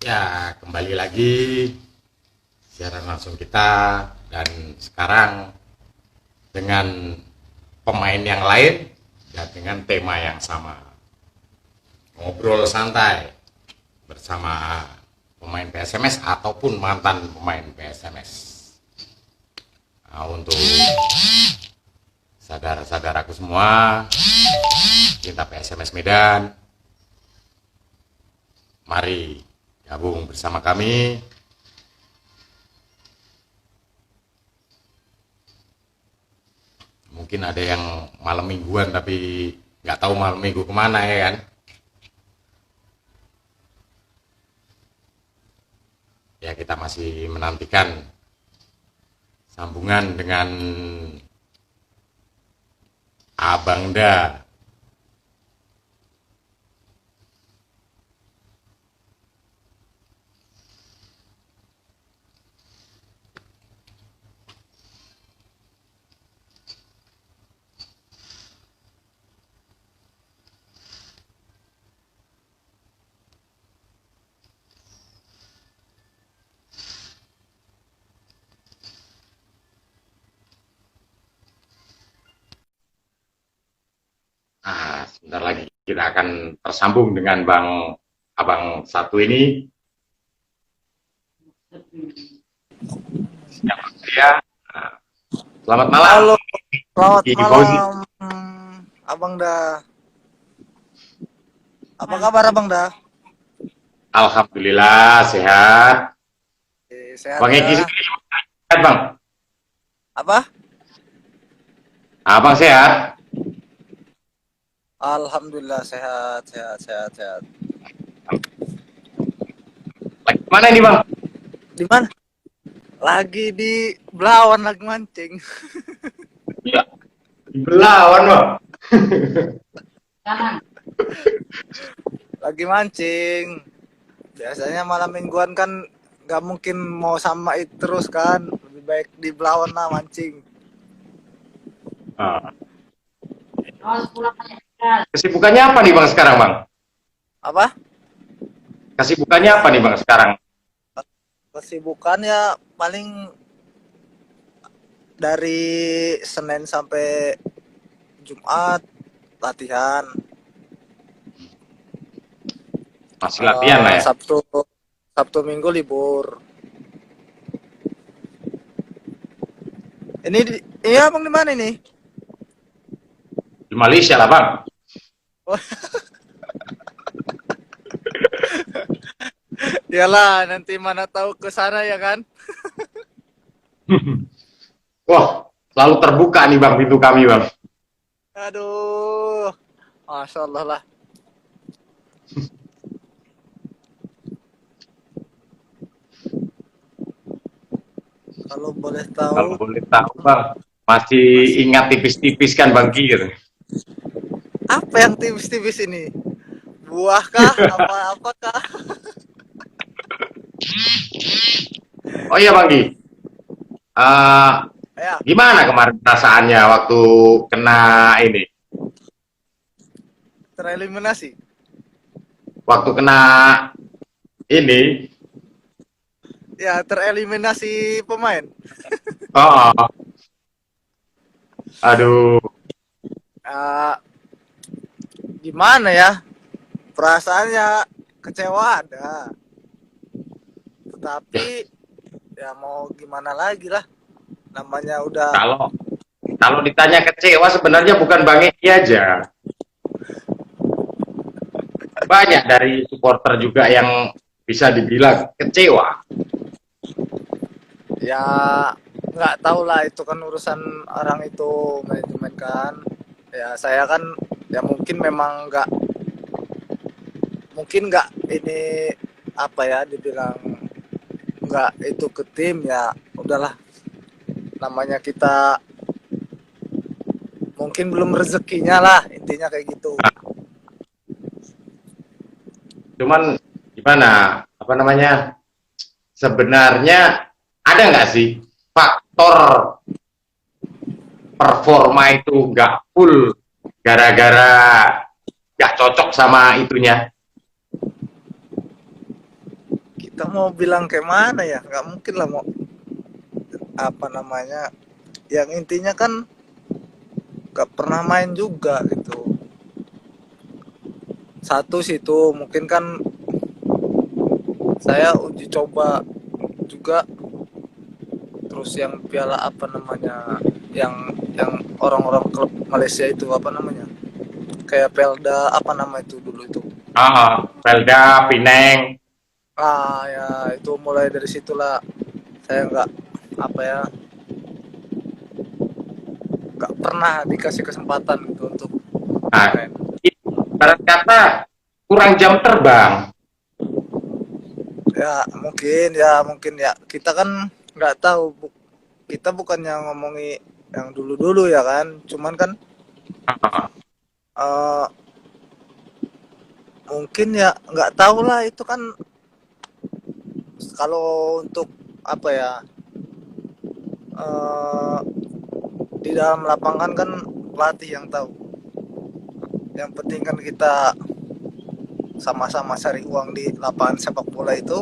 Ya, kembali lagi siaran langsung kita dan sekarang dengan pemain yang lain dan dengan tema yang sama. Ngobrol santai bersama pemain PSMS ataupun mantan pemain PSMS. Nah, untuk saudara-saudaraku semua, cinta PSMS Medan, mari gabung bersama kami. Mungkin ada yang malam mingguan tapi nggak tahu malam minggu kemana ya kan. Ya, kita masih menantikan sambungan dengan Abang Da. Sebentar lagi kita akan tersambung dengan Abang satu ini. Siapa saya? Nah, selamat malam. Halo, selamat Fauzi. malam, Abang Da. Apa kabar Abang Da? Alhamdulillah sehat. Sehat Bang Eki ya? sehat bang? Apa? Abang sehat? Alhamdulillah sehat. Lagi mana ini bang? Di mana? Lagi di Belawan lagi mancing. Ya, di Belawan bang. Lagi mancing. Biasanya malam mingguan kan nggak mungkin mau sama itu terus kan. Lebih baik di Belawan lah mancing. Ah. Kesibukannya apa nih bang sekarang bang? Apa? Kesibukannya apa nih bang sekarang? Kesibukan ya paling dari Senin sampai Jumat latihan. Masih latihan lah ya? Sabtu Minggu libur. Iya Bang, di mana ini? Di Malaysia lah bang. Iyalah, nanti mana tahu ke sana ya kan? Wah, selalu terbuka nih bang pintu kami bang. Aduh, Masya Allah lah. Kalau boleh Kalau tahu, boleh tahu bang, masih ingat tipis-tipis kan bang Kir? apa yang tipis-tipis ini? Buah kah? Apakah? Oh iya bang Ki, Ya, gimana kemarin perasaannya waktu kena ini? tereliminasi. Waktu kena ini, Ya, tereliminasi pemain. oh, aduh, Uh, Gimana ya? Perasaannya kecewa ada. Tetapi ya mau gimana lagi lah. Namanya udah kalau kalau ditanya kecewa sebenarnya bukan bang Eki aja, banyak dari supporter juga yang bisa dibilang kecewa. ya nggak tahu lah, itu kan urusan orang itu manajemen kan. Ya saya kan ya mungkin nggak ini apa ya dibilang nggak itu ke tim, ya udahlah, namanya kita mungkin belum rezekinya lah, intinya kayak gitu. Cuman gimana, apa namanya, sebenarnya ada nggak sih faktor performa itu nggak full gara-gara nggak cocok sama itunya? kita mau bilang kayak mana ya, nggak mungkin lah mau apa namanya, yang intinya kan nggak pernah main juga gitu. Satu situ mungkin kan saya uji coba juga, terus yang piala apa namanya, yang orang-orang klub Malaysia itu apa namanya, kayak Pelda apa nama itu dulu itu. Pelda, Pineng. Ah ya, itu mulai dari situlah saya nggak apa ya, nggak pernah dikasih kesempatan gitu untuk Nah, main. ibarat kata kurang jam terbang. Ya mungkin ya kita kan nggak tahu, kita bukannya ngomongi yang dulu-dulu ya kan, cuman kan Ah, eh, mungkin ya nggak tahu lah itu kan, kalau untuk apa ya, eh, di dalam lapangan kan pelatih yang tahu, yang penting kan kita sama-sama cari uang di lapangan sepak bola itu.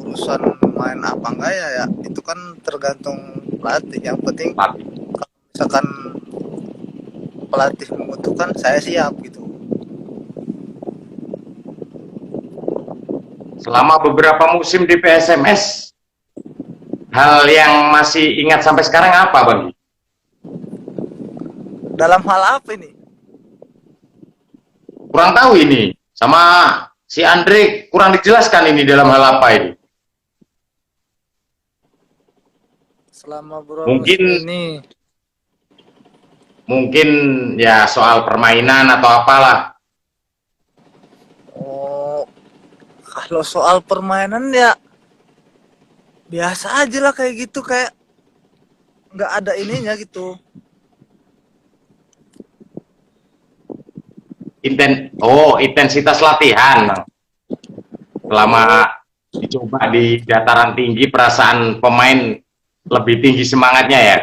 Urusan main apa enggak ya, ya itu kan tergantung pelatih, yang penting Latih. misalkan pelatih membutuhkan saya siap gitu. Selama beberapa musim di PSMS, hal yang masih ingat sampai sekarang apa, Bang? Dalam hal apa ini? Kurang tahu ini. Sama si Andre kurang dijelaskan ini dalam hal apa ini. Selama beberapa musim Mungkin ini, mungkin ya soal permainan atau apalah. oh kalau soal permainan ya biasa aja lah kayak gitu, kayak nggak ada ininya gitu. Intensitas latihan, Bang. Oh, Selama dicoba di dataran tinggi, perasaan pemain lebih tinggi semangatnya ya.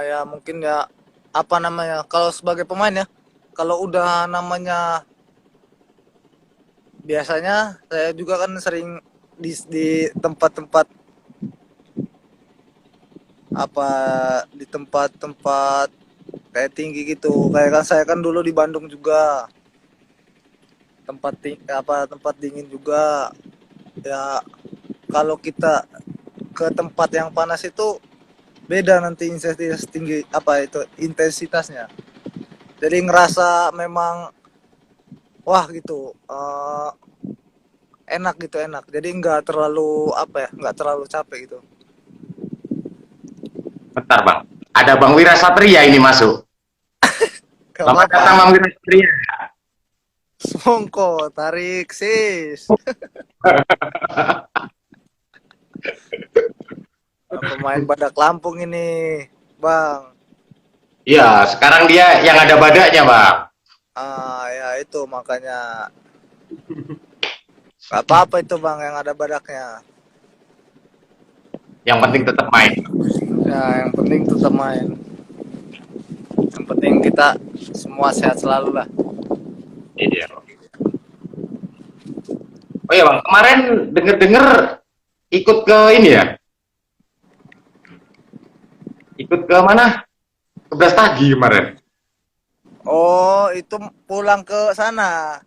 ya mungkin ya apa namanya, kalau sebagai pemain ya, kalau udah namanya, biasanya saya juga kan sering di tempat-tempat apa, di tempat-tempat kayak tinggi gitu, kayak kan saya kan dulu di Bandung juga, tempat dingin juga ya. Kalau kita ke tempat yang panas itu beda nanti intensitas tinggi apa itu intensitasnya, jadi ngerasa memang wah gitu, enak gitu, enak, jadi nggak terlalu apa ya, nggak terlalu capek gitu. Bentar, Bang. Ada Bang Wira Satria ini masuk. Gak Selamat apa-apa, datang Bang Wira Satria. mongko tarik sis. Pemain Badak Lampung ini bang. Iya, sekarang dia yang ada badaknya, Bang. Ya itu makanya nggak apa-apa itu bang yang ada badaknya. Yang penting tetap main. Ya yang penting tetap main, yang penting kita semua sehat selalu lah. Iya. Oh iya, Bang. Kemarin denger-denger ikut ke ini ya? Ikut ke mana? Ke Brastagi kemarin. Oh itu pulang ke sana,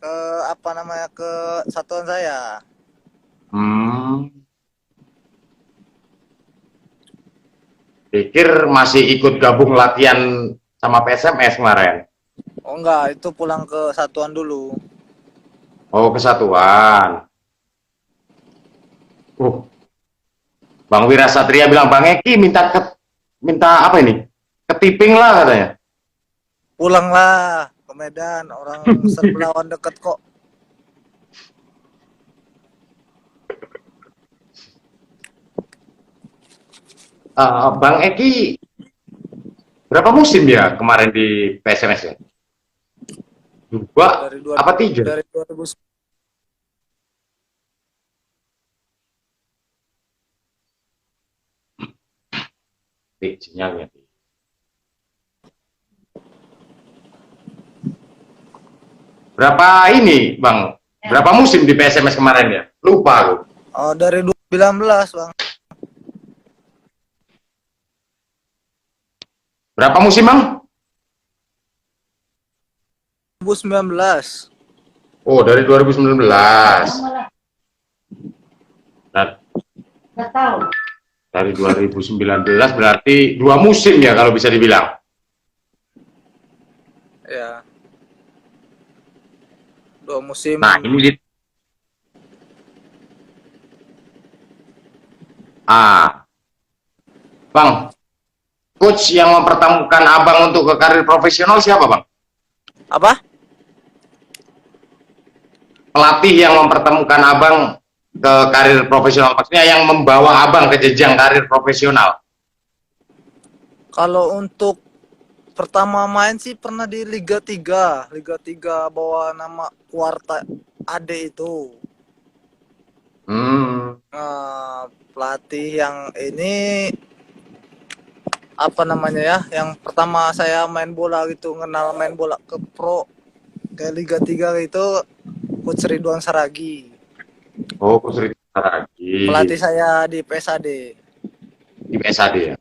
ke apa namanya, ke satuan saya. Hmm. Pikir masih ikut gabung latihan sama PSMS kemarin. Oh enggak, itu pulang ke satuan dulu. Oh, kesatuan. Bang Wira Satria bilang, Bang Eki minta apa ini? Ketiping lah katanya. Pulanglah ke Medan, orang Serbelawan deket kok. Bang Eki berapa musim ya kemarin di PSMS ya? Dua dari apa tiga? dari 2000. Sinyalnya. Berapa ini, Bang? Berapa musim di PSMS kemarin ya? Lupa aku. Oh, dari 2019, Bang. Berapa musim, Bang? 2019. Oh, dari 2019. Nah, Nggak tahu. dari 2019 berarti 2 musim ya kalau bisa dibilang. Ya, 2 musim. Nah, ini Bang, coach yang mempertemukan Abang untuk ke karir profesional siapa, Bang? Apa? Pelatih yang mempertemukan Abang ke karir profesional, maksudnya yang membawa Abang ke jenjang karir profesional. Kalau untuk pertama main sih pernah di Liga 3. Liga 3 bawa nama Kuarta Ade itu. Hmm, Pelatih yang ini apa namanya ya? Yang pertama saya main bola gitu, kenal main bola ke pro ke Liga 3 itu Coach Ridwan Saragi. oh, Coach Rito lagi Pelatih saya di PSAD. di PSAD ya.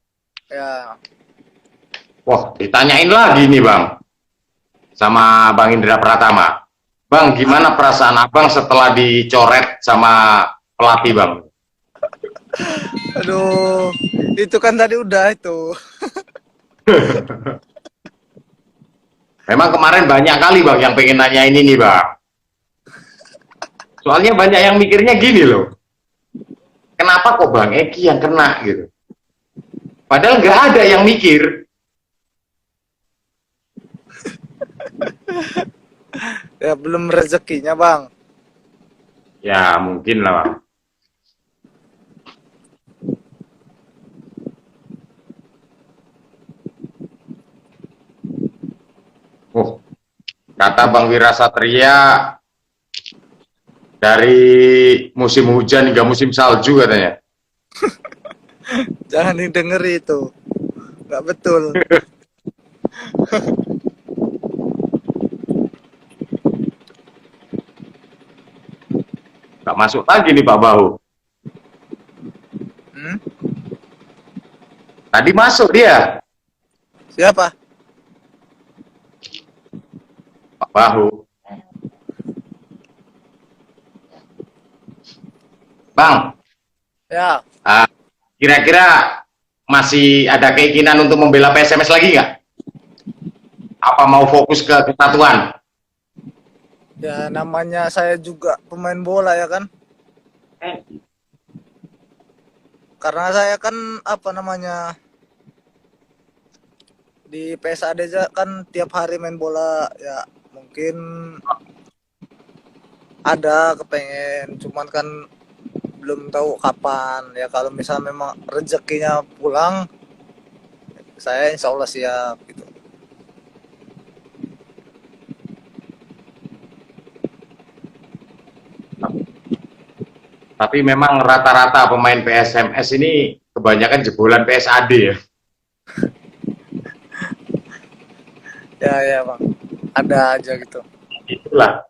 Ya, Wah, ditanyain lagi nih, Bang, sama Bang Indra Pratama. Bang, gimana perasaan Abang setelah dicoret sama pelatih, Bang? aduh, itu kan tadi udah itu. Memang kemarin banyak kali, Bang, yang pengen nanya ini nih, Bang. Soalnya banyak yang mikirnya gini loh. Kenapa kok Bang Eki yang kena gitu? Padahal nggak ada yang mikir. Ya belum rezekinya, Bang. Ya mungkin lah, Bang. Oh, kata Bang Wira Satria dari musim hujan hingga musim salju katanya. Jangan didengeri itu. Nggak betul. Nggak masuk lagi nih Pak Bahu. Hmm? Tadi masuk dia, Siapa? Pak Bahu. Bang, Ya, kira-kira masih ada keinginan untuk membela PSMS lagi nggak? Apa mau fokus ke kesatuan? ya namanya saya juga pemain bola ya kan. Karena saya kan apa namanya di PSAD aja kan tiap hari main bola ya mungkin ada kepengen cuman kan belum tahu kapan ya kalau misal memang rezekinya pulang saya insya Allah siap gitu. Tapi memang rata-rata pemain PSMS ini kebanyakan jebolan PSAD ya. Ya ya bang, ada aja gitu. Itulah.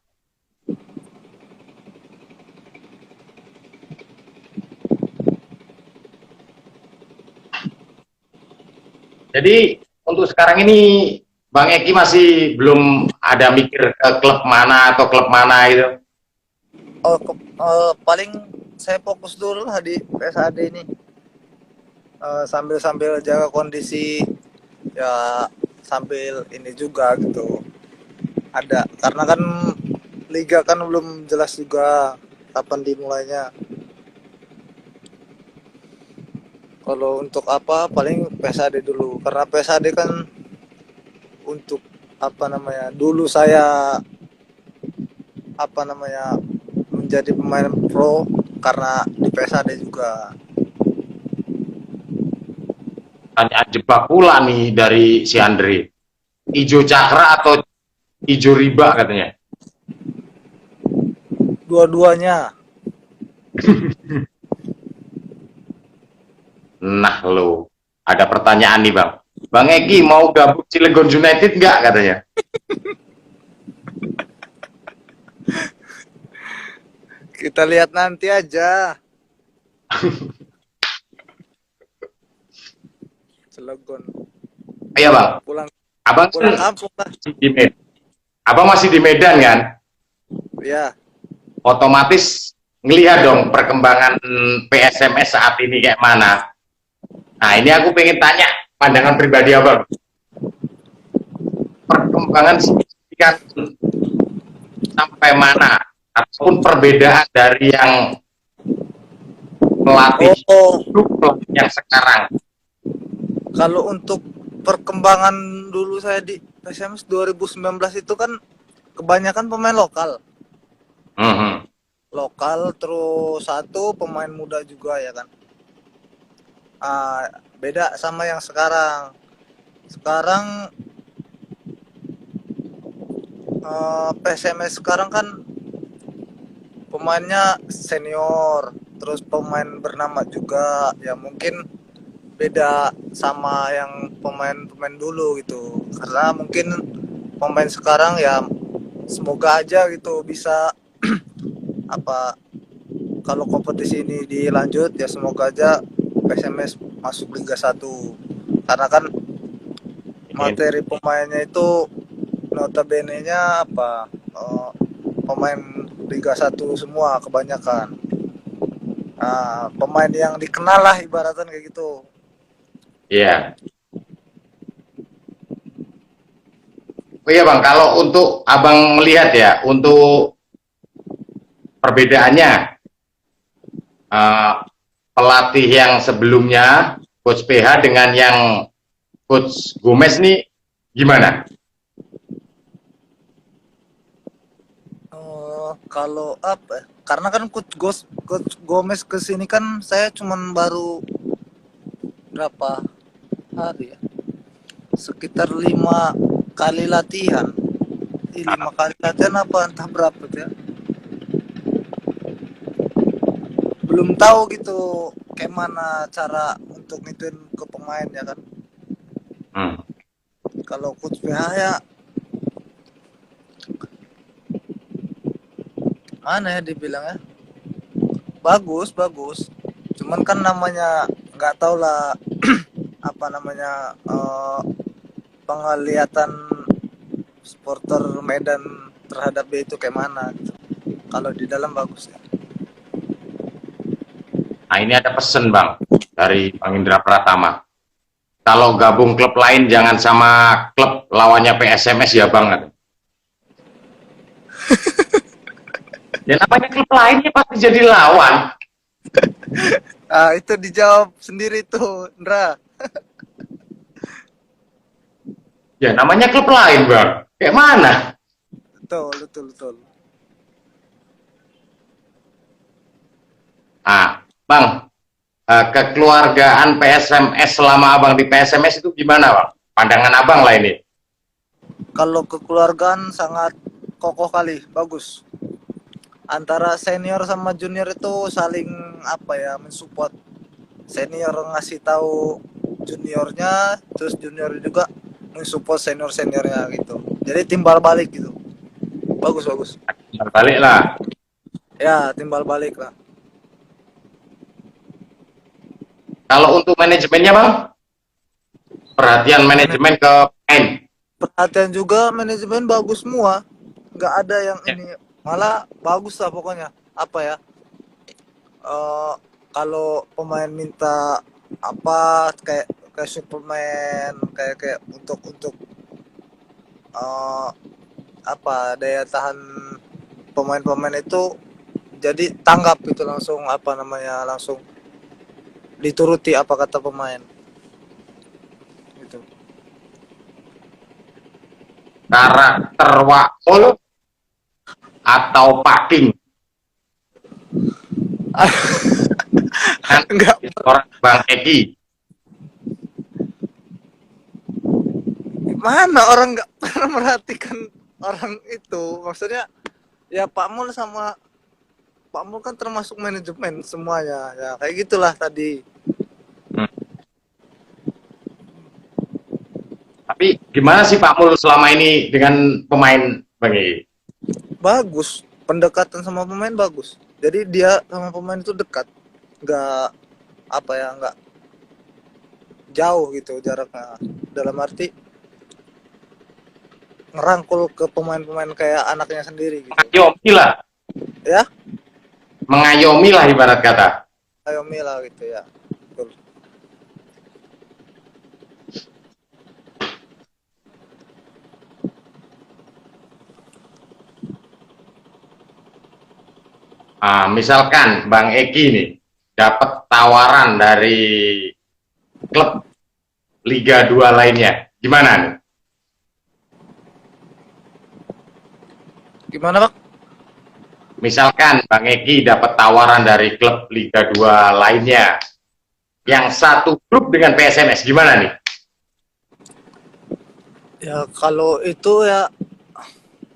Jadi untuk sekarang ini Bang Eki masih belum ada mikir ke klub mana atau klub mana itu. Oh, paling saya fokus dulu lah di PSAD ini. Sambil jaga kondisi ya sambil ini juga gitu. Ada karena kan liga kan belum jelas juga kapan dimulainya. Kalau untuk apa paling PSAD dulu karena PSAD kan untuk apa namanya dulu saya apa namanya menjadi pemain pro karena di PSAD juga. Tanya jebak pula nih dari si Andre. Ijo cakra atau ijo riba katanya. Dua-duanya. Nah lo, ada pertanyaan nih Bang. Bang Eki mau gabung Cilegon United nggak katanya? Kita lihat nanti aja. Cilegon. Iya bang, Pulang abang pulang kan kampung lah. di Medan. Abang masih di Medan kan? Ya. Otomatis ngelihat dong perkembangan PSMS saat ini kayak mana. Nah ini aku pengen tanya pandangan pribadi abang. Perkembangan signifikan sampai mana? Ataupun perbedaan dari yang pelatih Oh, dulu pelatih yang sekarang. kalau untuk perkembangan dulu saya di PSMS 2019 itu kan kebanyakan pemain lokal. Mhm. Lokal terus satu pemain muda juga ya kan. Beda sama yang sekarang. Sekarang PSMS sekarang kan pemainnya senior, terus pemain bernama juga, ya mungkin beda sama yang pemain-pemain dulu gitu. Karena mungkin pemain sekarang ya semoga aja gitu bisa apa kalau kompetisi ini dilanjut ya semoga aja PSMS masuk Liga 1. Karena kan materi pemainnya itu notabene-nya pemain Liga 1 semua kebanyakan. Pemain yang dikenal lah ibaratan kayak gitu. Iya. Oh iya bang, kalau untuk abang melihat ya, untuk perbedaannya eh, pelatih yang sebelumnya Coach PH dengan yang Coach Gomez nih gimana? Kalau apa? Karena kan Coach Gomez kesini kan saya cuman baru berapa hari ya? Sekitar 5 kali latihan. 5 kali latihan apa entah berapa ya? Belum tahu gitu kayak mana cara untuk ngituin ke pemain ya kan. Hmm. Kalau Coach PH ya mana ya dibilangnya bagus bagus, cuman kan namanya nggak tahu lah apa namanya penglihatan supporter Medan terhadap dia itu kayak mana gitu. Kalau di dalam bagus ya. Nah ini ada pesan bang dari Bang Indra Pratama. Kalau gabung klub lain jangan sama klub lawannya PSMS ya bang. Ya namanya klub lainnya pasti jadi lawan. Itu dijawab sendiri tuh Ndra. Ya namanya klub lain bang. Kayak mana? Betul betul betul. Bang, kekeluargaan PSMS selama abang di PSMS itu gimana bang? Pandangan abang lah ini. Kalau kekeluargaan sangat kokoh kali, bagus. Antara senior sama junior itu saling mensupport. Senior ngasih tahu juniornya, terus junior juga mensupport seniornya gitu. Jadi timbal balik gitu. Bagus bagus. Balik lah. Ya timbal balik lah. Kalau untuk manajemennya bang, perhatian manajemen ke pemain. Perhatian juga manajemen bagus semua. Nggak ada yang ini, malah bagus lah pokoknya. Apa ya? Kalau pemain minta kayak Superman kayak untuk daya tahan pemain-pemain itu jadi tanggap gitu langsung dituruti apa kata pemain gitu. Karakter Wakul atau Paking? Enggak, Orang Bang Egi. mana orang nggak pernah merhatikan orang itu, maksudnya ya Pak Mul kan termasuk manajemen semuanya ya kayak gitulah tadi. Tapi gimana sih Pak Mul selama ini dengan pemain Bang Egi? Bagus, pendekatan sama pemain bagus, Jadi dia sama pemain itu dekat, nggak apa ya, nggak jauh gitu jaraknya. Dalam arti ngerangkul ke pemain-pemain kayak anaknya sendiri gitu. Mengayomi lah, Ya, mengayomi lah ibarat kata. ayo Mila gitu ya. Betul. Misalkan Bang Eki nih dapat tawaran dari klub Liga 2 lainnya, gimana nih? Gimana Pak? Misalkan Bang Eki dapat tawaran dari klub Liga 2 lainnya, yang satu grup dengan PSMS, gimana nih? Ya kalau itu ya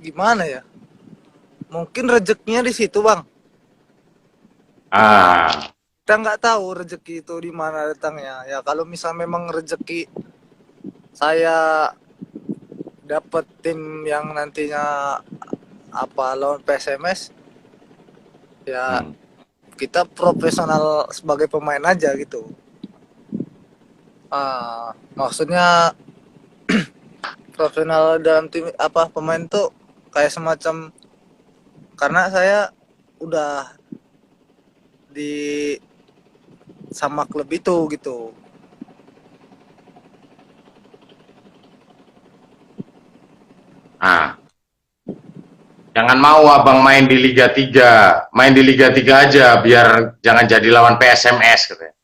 gimana ya? Mungkin rezekinya di situ Bang. Ah, Kita nggak tahu rezeki itu di mana datangnya. Ya kalau misal memang rezeki saya dapat tim yang nantinya apa lawan PSMS, ya hmm. kita profesional sebagai pemain aja gitu. Maksudnya profesional dalam tim apa pemain tuh kayak semacam, karena saya udah di sama klub itu gitu. Ah, jangan mau abang main di Liga 3, main di Liga 3 aja, biar jangan jadi lawan PSMS, katanya.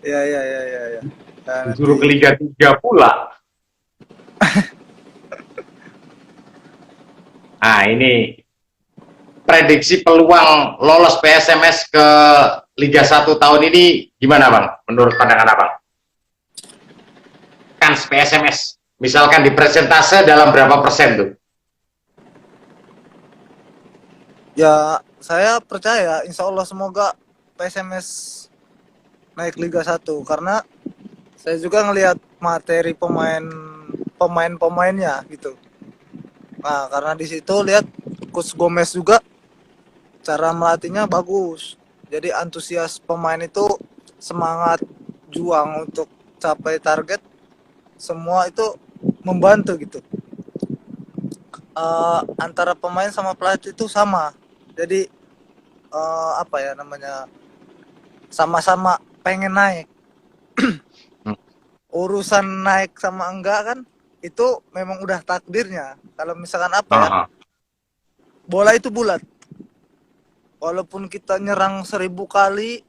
Ya ya ya ya ya. Nah, Disuruh ke nanti Liga 3 pula. Ini prediksi peluang lolos PSMS ke Liga 1 tahun ini gimana Bang, menurut pandangan abang? Kans PSMS, misalkan di persentase dalam berapa persen tuh? ya saya percaya insya Allah semoga PSMS naik Liga 1 karena saya juga ngelihat materi pemainnya gitu. Nah, karena di situ lihat Coach Gomez juga cara melatihnya bagus. Jadi antusias pemain itu semangat juang untuk capai target, semua itu membantu gitu. Antara pemain sama pelatih itu sama. Jadi apa ya namanya, sama-sama pengen naik. Urusan naik sama enggak kan itu memang udah takdirnya. Kalau misalkan apa ya, Uh-huh. bola itu bulat. Walaupun kita nyerang 1000 kali,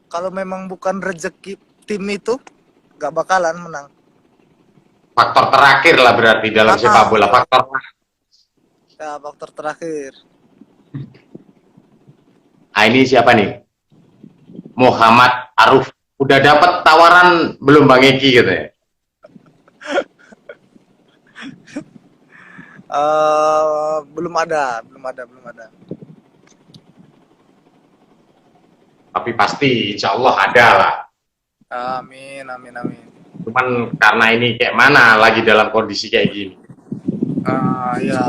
kalau memang bukan rezeki tim itu, gak bakalan menang. Faktor terakhir lah berarti dalam sepak bola, Ya, faktor. ya faktor terakhir. Ini siapa nih? Muhammad Aruf. Udah dapat tawaran belum Bang Eki gitu ya? Belum ada, belum ada, belum ada. Tapi pasti insya Allah ada lah. Amin, amin, amin. Cuman karena ini kayak mana lagi dalam kondisi kayak gini. Ya,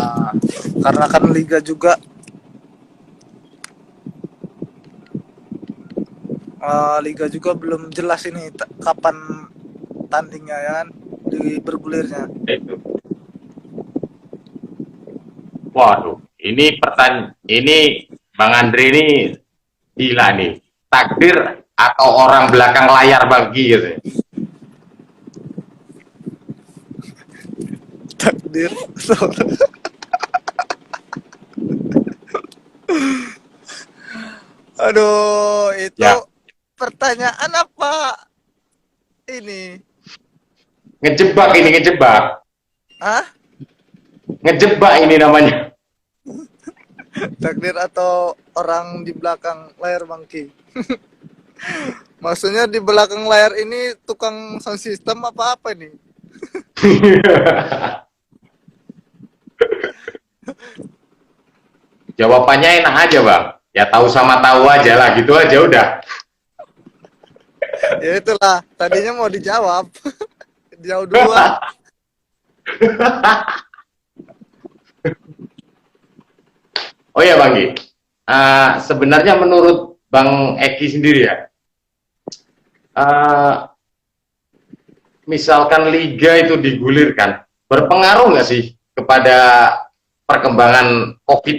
karena kan liga juga belum jelas ini kapan tandingnya ya kan, di bergulirnya. Itu. Waduh, ini Bang Andri ini gila nih. Takdir atau orang belakang layar bagi gitu ya. Takdir. Aduh, itu Ya, pertanyaan apa ini? ngejebak ini, ngejebak. Hah? Ngejebak ini namanya. Takdir atau orang di belakang layar Bangki? Maksudnya di belakang layar ini tukang sound system apa ini? Jawabannya enak aja Bang. Ya tahu sama tahu aja lah, gitu aja udah. Ya itulah, tadinya mau dijawab. Jauh duluan. Oh ya Bang Gi, sebenarnya menurut Bang Eki sendiri ya, eh, misalkan liga itu digulirkan, berpengaruh nggak sih kepada perkembangan COVID?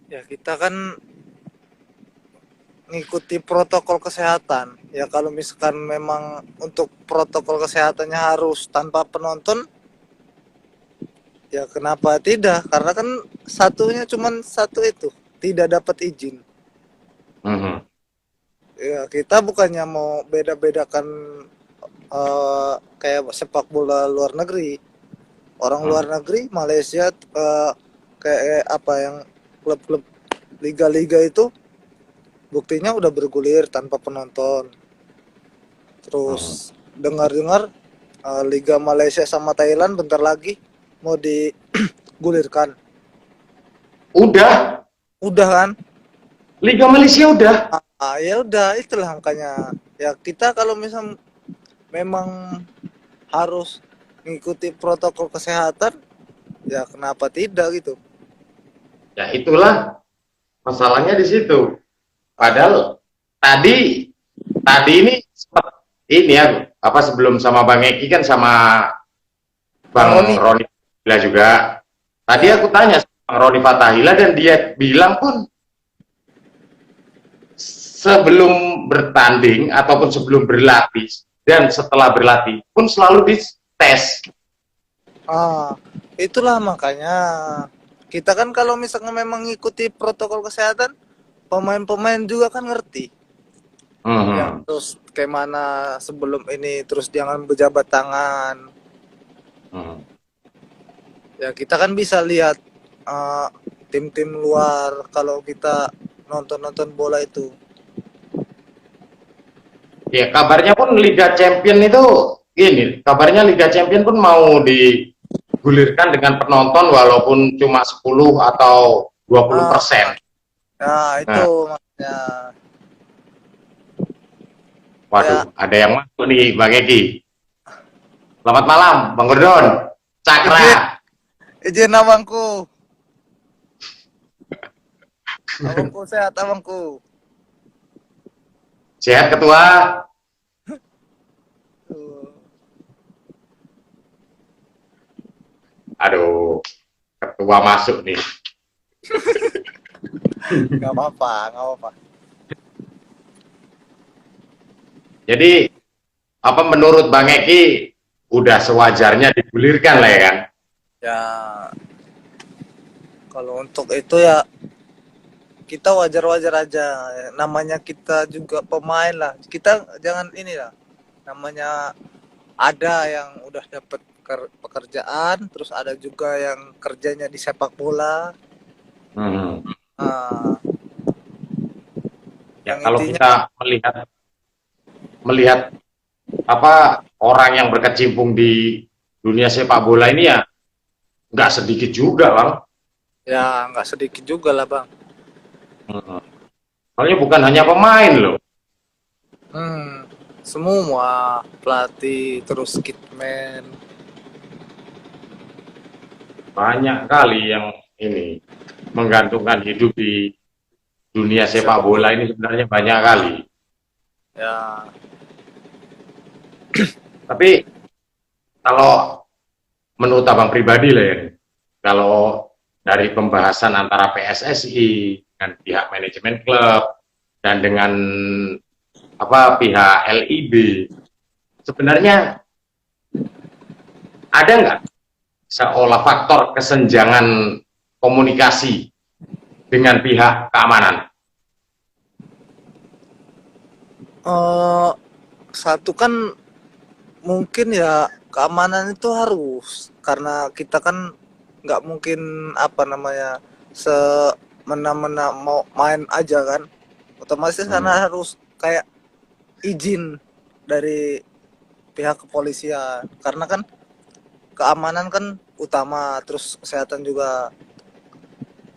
Ya kita kan ngikuti protokol kesehatan. Ya kalau misalkan memang untuk protokol kesehatannya harus tanpa penonton, ya kenapa tidak? Karena kan satunya cuman satu itu, tidak dapat izin. Mhm. Ya kita bukannya mau beda-bedakan kayak sepak bola luar negeri. Orang luar Mhm. negeri, Malaysia, kayak apa yang klub-klub liga-liga itu buktinya udah bergulir tanpa penonton. Mhm. Terus dengar-dengar Liga Malaysia sama Thailand bentar lagi mau digulirkan. Udah, Udah kan? Liga Malaysia udah. Ya udah itulah makanya. Ya kita kalau misal memang harus mengikuti protokol kesehatan, ya kenapa tidak gitu? Ya itulah masalahnya di situ. Ah, Padahal tadi tadi ini ini ya apa sebelum sama Bang Eki kan sama Bang Bang Roni, Roni juga. Tadi ya, aku tanya sama Bang Roni Fatahila dan dia bilang pun sebelum bertanding ataupun sebelum berlatih dan setelah berlatih pun selalu dites. ah, itulah makanya kita kan kalau misalnya memang ngikuti protokol kesehatan, pemain-pemain juga kan ngerti. Yang Hmm. terus kayak mana sebelum ini terus jangan berjabat tangan. Hmm. Ya kita kan bisa lihat uh, tim-tim luar kalau kita nonton-nonton bola itu. Ya kabarnya pun Liga Champion itu ini, kabarnya Liga Champion pun mau digulirkan dengan penonton walaupun cuma 10 atau Ah, 20%. nah itu Nah, makanya waduh, ya ada yang masuk nih Bang Eki. Selamat malam, Bang Gordon. izin Cakra. izin abangku, abangku sehat abangku. Sehat Ketua. Tuh, Aduh, Ketua masuk nih. nggak apa-apa, nggak apa-apa. Jadi, apa menurut Bang Eki udah sewajarnya digulirkan lah ya kan? Ya kalau untuk itu ya kita wajar-wajar aja. Namanya kita juga pemain lah. Kita jangan ini lah. Namanya ada yang udah dapat pekerjaan, terus ada juga yang kerjanya di sepak bola. Hmm. Nah, Ya yang kalau intinya kita melihat melihat apa orang yang berkecimpung di dunia sepak bola ini ya nggak sedikit juga bang. ya nggak sedikit juga lah bang. Hmm. Soalnya bukan hanya pemain loh, Hmm, semua pelatih terus kitman. banyak kali yang ini menggantungkan hidup di dunia sepak Sepak bola. bola ini sebenarnya banyak kali. Ya, Tapi kalau menurut abang pribadi lah ya, kalau dari pembahasan antara PSSI dengan pihak manajemen klub dan dengan apa pihak LIB, sebenarnya ada nggak seolah faktor kesenjangan komunikasi dengan pihak keamanan? eh, satu kan mungkin ya keamanan itu harus karena kita kan nggak mungkin apa namanya semena-mena mau main aja kan, otomatis Hmm. karena harus kayak izin dari pihak kepolisian karena kan keamanan kan utama, terus kesehatan juga.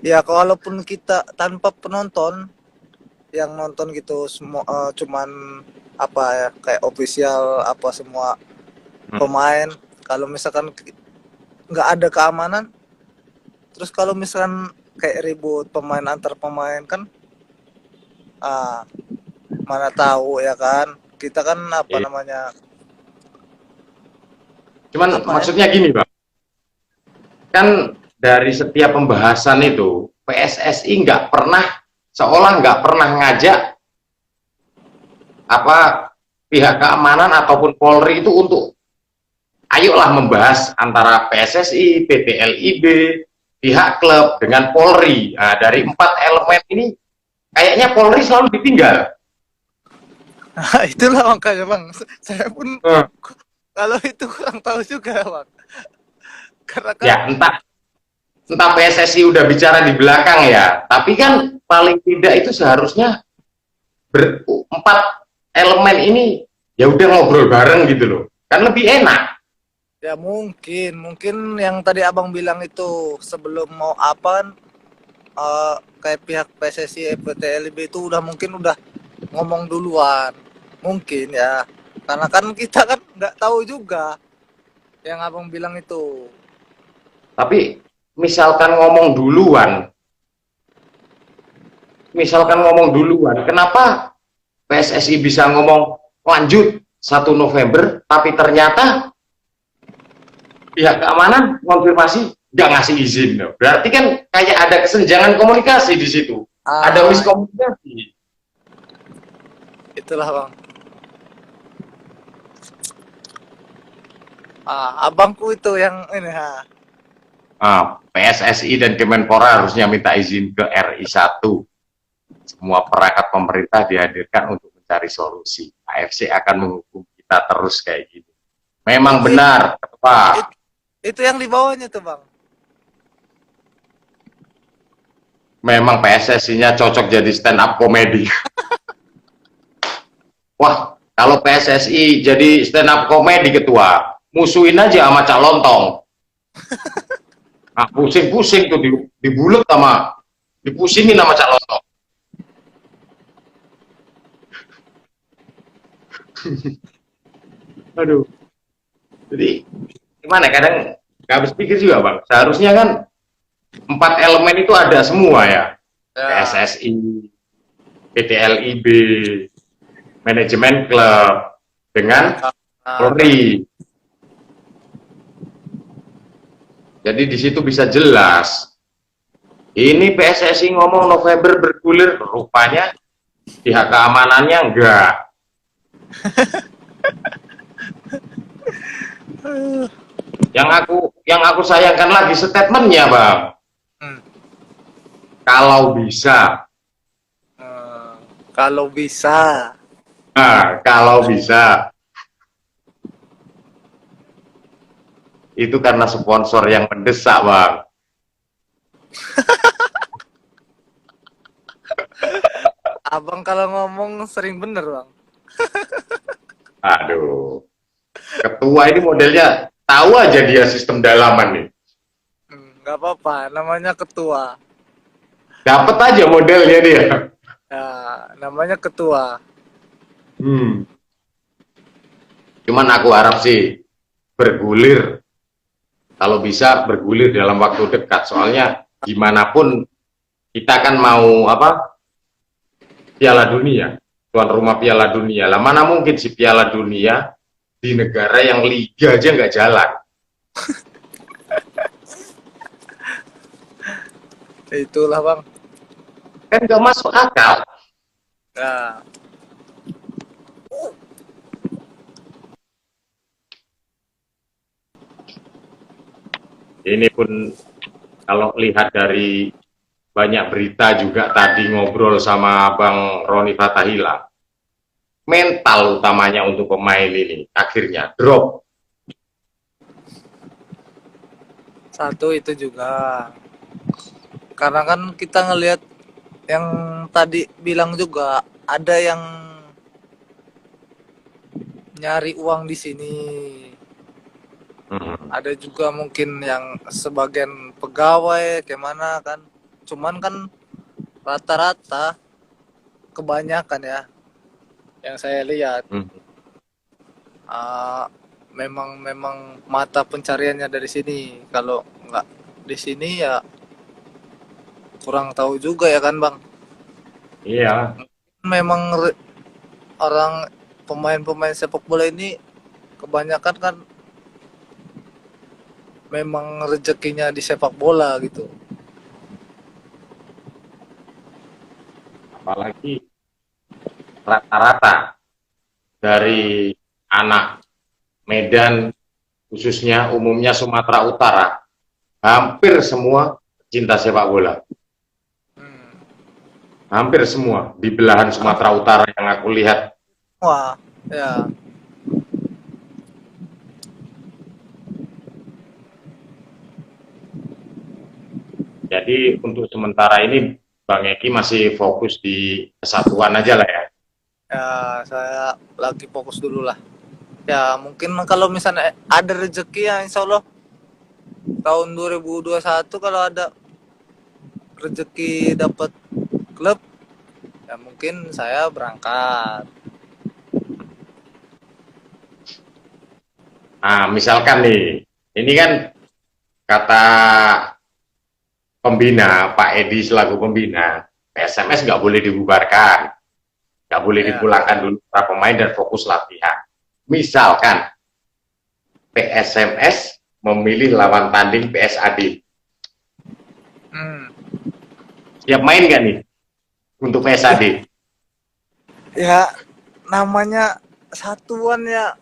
Ya kalaupun kita tanpa penonton yang nonton gitu semua cuman apa ya kayak official apa semua pemain, kalau misalkan nggak ada keamanan Terus kalau misalkan kayak ribut pemain antar pemain kan, ah mana tahu ya kan. Kita kan apa Iya. namanya, Cuman apa ya? maksudnya gini bang, kan dari setiap pembahasan itu PSSI seolah nggak pernah ngajak apa pihak keamanan ataupun Polri itu untuk ayolah membahas antara PSSI, PT LIB, pihak klub dengan Polri. Nah, dari empat elemen ini kayaknya Polri selalu ditinggal. Nah, itulah makanya bang. Saya pun Hmm. kalau itu kurang tahu juga bang. Karena kan, Ya entah entah PSSI udah bicara di belakang ya, tapi kan paling tidak itu seharusnya berempat elemen ini ya udah ngobrol bareng gitu loh, kan lebih enak. ya mungkin yang tadi abang bilang itu sebelum mau apa kan, kayak pihak PSSI, FPTLB itu mungkin udah ngomong duluan. Mungkin ya. Karena kan kita kan nggak tahu juga yang abang bilang itu. Tapi misalkan ngomong duluan, Ah, kenapa PSSI bisa ngomong lanjut 1 November, tapi ternyata pihak keamanan konfirmasi nggak ngasih izin. Berarti kan kayak ada kesenjangan komunikasi di situ, ada ah, miskomunikasi. itulah bang. Abangku itu yang ini ha. PSSI dan Kemenpora harusnya minta izin ke RI 1. Semua perangkat pemerintah dihadirkan untuk mencari solusi. AFC akan menghukum kita terus kayak gini. Memang Itu benar, it, Pak. itu yang di bawahnya tuh bang. Memang PSSI-nya cocok jadi stand up comedy. Wah, kalau PSSI jadi stand up comedy ketua, musuhin aja sama Cak Lontong. Nah, pusing-pusing tuh dibulet sama dipusingin sama Cak Lontong. Aduh. Jadi gimana kadang nggak habis pikir juga bang. Seharusnya kan empat elemen itu ada semua ya. Ya, PSSI, PT LIB, manajemen klub dengan ah, Polri. Jadi di situ bisa jelas. Ini PSSI ngomong November bergulir, rupanya pihak keamanannya enggak. Yang aku sayangkan lagi statementnya bang. hmm, Kalau bisa, eh, kalau bisa. kalau bisa itu karena sponsor yang mendesak bang. Abang kalau ngomong sering bener bang. Aduh, ketua ini modelnya tahu aja dia sistem dalaman nih. Nggak apa-apa, namanya ketua. Dapat aja modelnya dia. Ya, namanya ketua. Hmm. Cuman aku harap sih bergulir, kalau bisa bergulir dalam waktu dekat. Soalnya gimana pun kita kan mau apa? Piala Dunia, tuan rumah Piala Dunia. Lah mana mungkin si Piala Dunia di negara yang liga aja nggak jalan. Itulah bang. Kan nggak masuk akal. Ya, Ini pun kalau lihat dari banyak berita juga tadi ngobrol sama Bang Roni Fatahila, mental utamanya untuk pemain ini akhirnya drop. satu itu juga. Karena kan kita ngelihat yang tadi bilang juga ada yang nyari uang di sini. Hmm. Ada juga mungkin yang sebagian pegawai kemana kan. Cuman kan rata-rata kebanyakan ya yang saya lihat, Hmm. uh, memang mata pencariannya dari sini. Kalau nggak di sini ya kurang tahu juga ya kan Bang. Iya, Memang orang pemain-pemain sepak bola ini kebanyakan kan memang rezekinya di sepak bola gitu. apalagi rata-rata dari anak Medan, khususnya umumnya Sumatera Utara, hampir semua cinta sepak bola. Hmm. Hampir semua di belahan Sumatera Utara yang aku lihat. Wah, ya. Jadi untuk sementara ini Bang Eki masih fokus di kesatuan aja lah ya. Ya, saya lagi fokus dulu lah. Ya, mungkin kalau misalnya ada rezeki ya insya Allah tahun 2021 kalau ada rezeki dapat klub ya mungkin saya berangkat. Nah, misalkan nih, ini kan kata pembina, Pak Edi selaku pembina, PSMS nggak boleh dibubarkan, nggak boleh Ya. dipulangkan dulu para pemain dan fokus latihan. Misalkan PSMS memilih lawan tanding PSAD, Hmm. siap main nggak nih untuk PSAD? Ya namanya satuan ya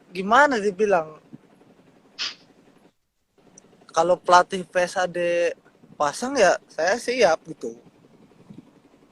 gimana dibilang kalau pelatih PSAD pasang ya saya siap gitu.